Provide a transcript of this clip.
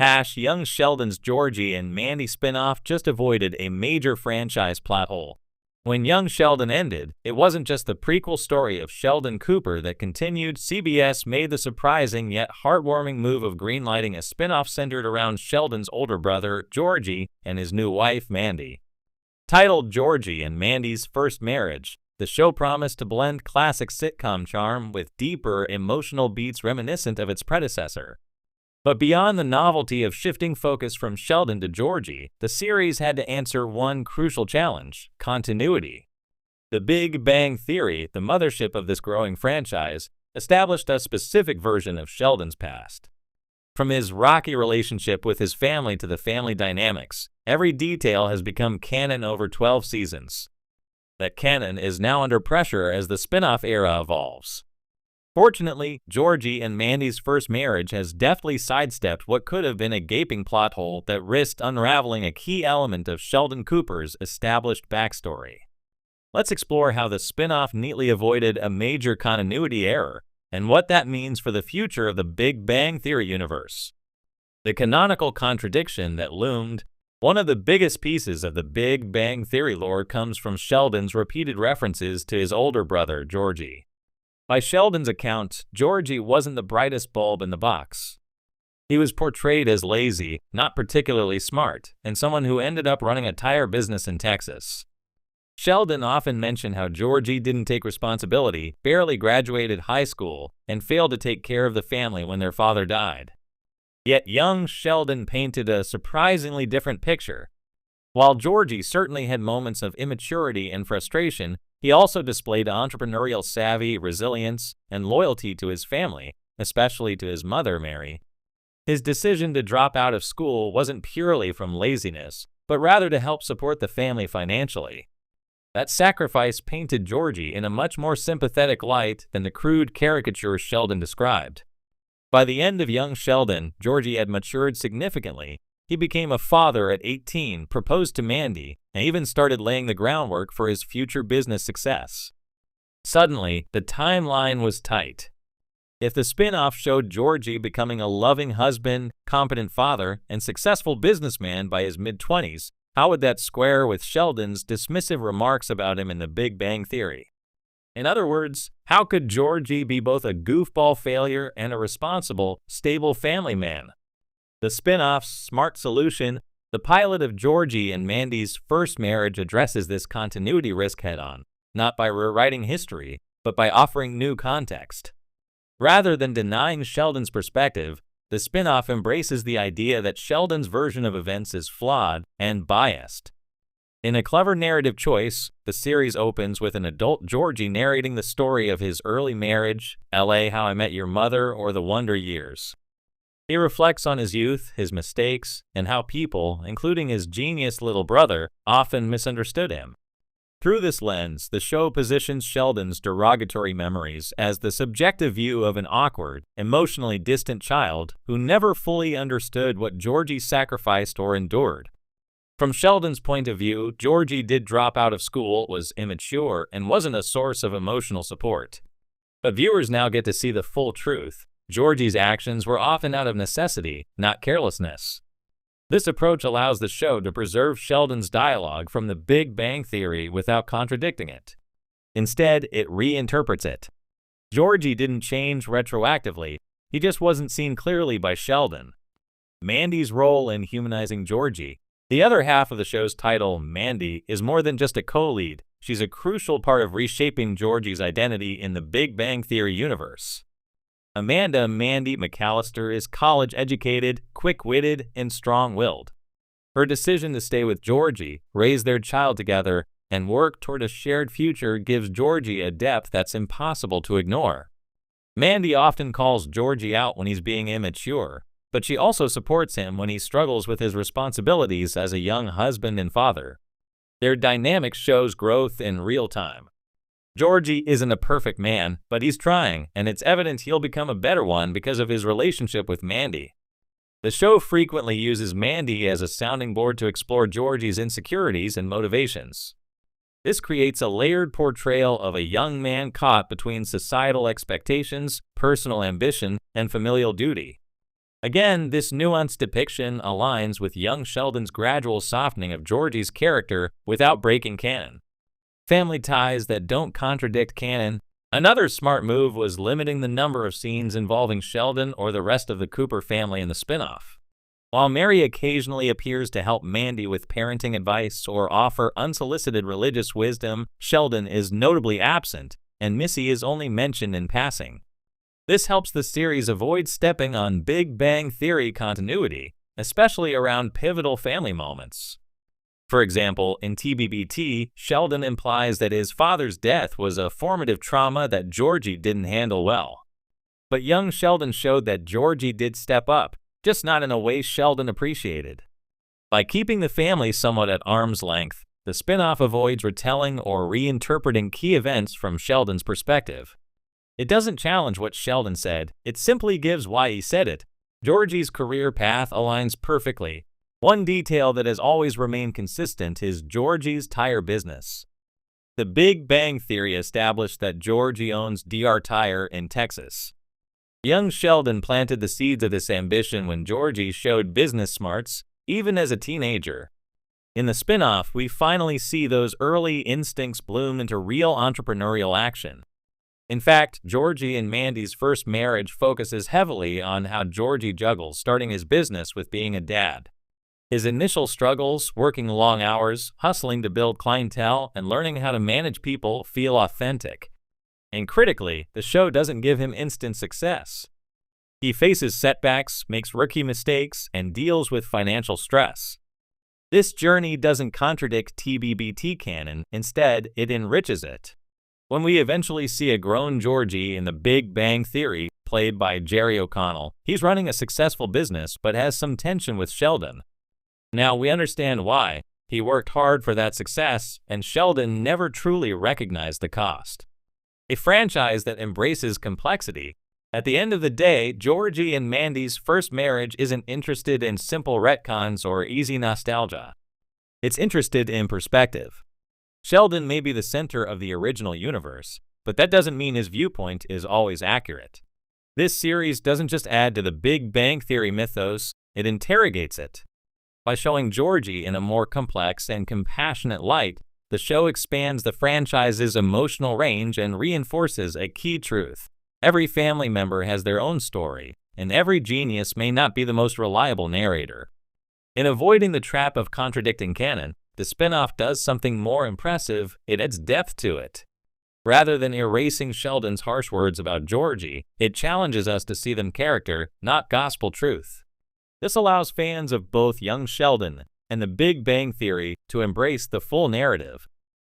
Young Sheldon's Georgie and Mandy spinoff just avoided a major franchise plot hole. When Young Sheldon ended, it wasn't just the prequel story of Sheldon Cooper that continued. CBS made the surprising yet heartwarming move of greenlighting a spinoff centered around Sheldon's older brother, Georgie, and his new wife, Mandy. Titled Georgie and Mandy's First Marriage, the show promised to blend classic sitcom charm with deeper emotional beats reminiscent of its predecessor. But beyond the novelty of shifting focus from Sheldon to Georgie, the series had to answer one crucial challenge: continuity. The Big Bang Theory, the mothership of this growing franchise, established a specific version of Sheldon's past. From his rocky relationship with his family to the family dynamics, every detail has become canon over 12 seasons. That canon is now under pressure as the spin-off era evolves. Fortunately, Georgie and Mandy's First Marriage has deftly sidestepped what could have been a gaping plot hole that risked unraveling a key element of Sheldon Cooper's established backstory. Let's explore how the spin-off neatly avoided a major continuity error, and what that means for the future of the Big Bang Theory universe. The canonical contradiction that loomed. One of the biggest pieces of the Big Bang Theory lore comes from Sheldon's repeated references to his older brother, Georgie. By Sheldon's account, Georgie wasn't the brightest bulb in the box. He was portrayed as lazy, not particularly smart, and someone who ended up running a tire business in Texas. Sheldon often mentioned how Georgie didn't take responsibility, barely graduated high school, and failed to take care of the family when their father died. Yet young Sheldon painted a surprisingly different picture. While Georgie certainly had moments of immaturity and frustration, he also displayed entrepreneurial savvy, resilience, and loyalty to his family, especially to his mother, Mary. His decision to drop out of school wasn't purely from laziness, but rather to help support the family financially. That sacrifice painted Georgie in a much more sympathetic light than the crude caricature Sheldon described. By the end of Young Sheldon, Georgie had matured significantly. He became a father at 18, proposed to Mandy, and even started laying the groundwork for his future business success. Suddenly, the timeline was tight. If the spin-off showed Georgie becoming a loving husband, competent father, and successful businessman by his mid-20s, how would that square with Sheldon's dismissive remarks about him in The Big Bang Theory? In other words, how could Georgie be both a goofball failure and a responsible, stable family man? The spin-off's smart solution, the pilot of Georgie and Mandy's First Marriage, addresses this continuity risk head-on, not by rewriting history, but by offering new context. Rather than denying Sheldon's perspective, the spin-off embraces the idea that Sheldon's version of events is flawed and biased. In a clever narrative choice, the series opens with an adult Georgie narrating the story of his early marriage, LA, How I Met Your Mother, or The Wonder Years. He reflects on his youth, his mistakes, and how people, including his genius little brother, often misunderstood him. Through this lens, the show positions Sheldon's derogatory memories as the subjective view of an awkward, emotionally distant child who never fully understood what Georgie sacrificed or endured. From Sheldon's point of view, Georgie did drop out of school, was immature, and wasn't a source of emotional support. But viewers now get to see the full truth. Georgie's actions were often out of necessity, not carelessness. This approach allows the show to preserve Sheldon's dialogue from The Big Bang Theory without contradicting it. Instead, it reinterprets it. Georgie didn't change retroactively, he just wasn't seen clearly by Sheldon. Mandy's role in humanizing Georgie. The other half of the show's title, Mandy, is more than just a co-lead. She's a crucial part of reshaping Georgie's identity in the Big Bang Theory universe. Amanda Mandy McAllister is college-educated, quick-witted, and strong-willed. Her decision to stay with Georgie, raise their child together, and work toward a shared future gives Georgie a depth that's impossible to ignore. Mandy often calls Georgie out when he's being immature, but she also supports him when he struggles with his responsibilities as a young husband and father. Their dynamic shows growth in real time. Georgie isn't a perfect man, but he's trying, and it's evident he'll become a better one because of his relationship with Mandy. The show frequently uses Mandy as a sounding board to explore Georgie's insecurities and motivations. This creates a layered portrayal of a young man caught between societal expectations, personal ambition, and familial duty. Again, this nuanced depiction aligns with young Sheldon's gradual softening of Georgie's character without breaking canon. Family ties that don't contradict canon. Another smart move was limiting the number of scenes involving Sheldon or the rest of the Cooper family in the spinoff. While Mary occasionally appears to help Mandy with parenting advice or offer unsolicited religious wisdom, Sheldon is notably absent, and Missy is only mentioned in passing. This helps the series avoid stepping on Big Bang Theory continuity, especially around pivotal family moments. For example, in TBBT, Sheldon implies that his father's death was a formative trauma that Georgie didn't handle well. But young Sheldon showed that Georgie did step up, just not in a way Sheldon appreciated. By keeping the family somewhat at arm's length, the spin-off avoids retelling or reinterpreting key events from Sheldon's perspective. It doesn't challenge what Sheldon said, it simply gives why he said it. Georgie's career path aligns perfectly. One detail that has always remained consistent is Georgie's tire business. The Big Bang Theory established that Georgie owns DR Tire in Texas. Young Sheldon planted the seeds of this ambition when Georgie showed business smarts, even as a teenager. In the spin-off, we finally see those early instincts bloom into real entrepreneurial action. In fact, Georgie and Mandy's first marriage focuses heavily on how Georgie juggles starting his business with being a dad. His initial struggles, working long hours, hustling to build clientele, and learning how to manage people feel authentic. And critically, the show doesn't give him instant success. He faces setbacks, makes rookie mistakes, and deals with financial stress. This journey doesn't contradict TBBT canon, instead, it enriches it. When we eventually see a grown Georgie in The Big Bang Theory, played by Jerry O'Connell, he's running a successful business but has some tension with Sheldon. Now we understand why. He worked hard for that success, and Sheldon never truly recognized the cost. A franchise that embraces complexity. At the end of the day, Georgie and Mandy's first marriage isn't interested in simple retcons or easy nostalgia. It's interested in perspective. Sheldon may be the center of the original universe, but that doesn't mean his viewpoint is always accurate. This series doesn't just add to the Big Bang Theory mythos, it interrogates it. By showing Georgie in a more complex and compassionate light, the show expands the franchise's emotional range and reinforces a key truth. Every family member has their own story, and every genius may not be the most reliable narrator. In avoiding the trap of contradicting canon, the spinoff does something more impressive, it adds depth to it. Rather than erasing Sheldon's harsh words about Georgie, it challenges us to see them character, not gospel truth. This allows fans of both young Sheldon and The Big Bang Theory to embrace the full narrative,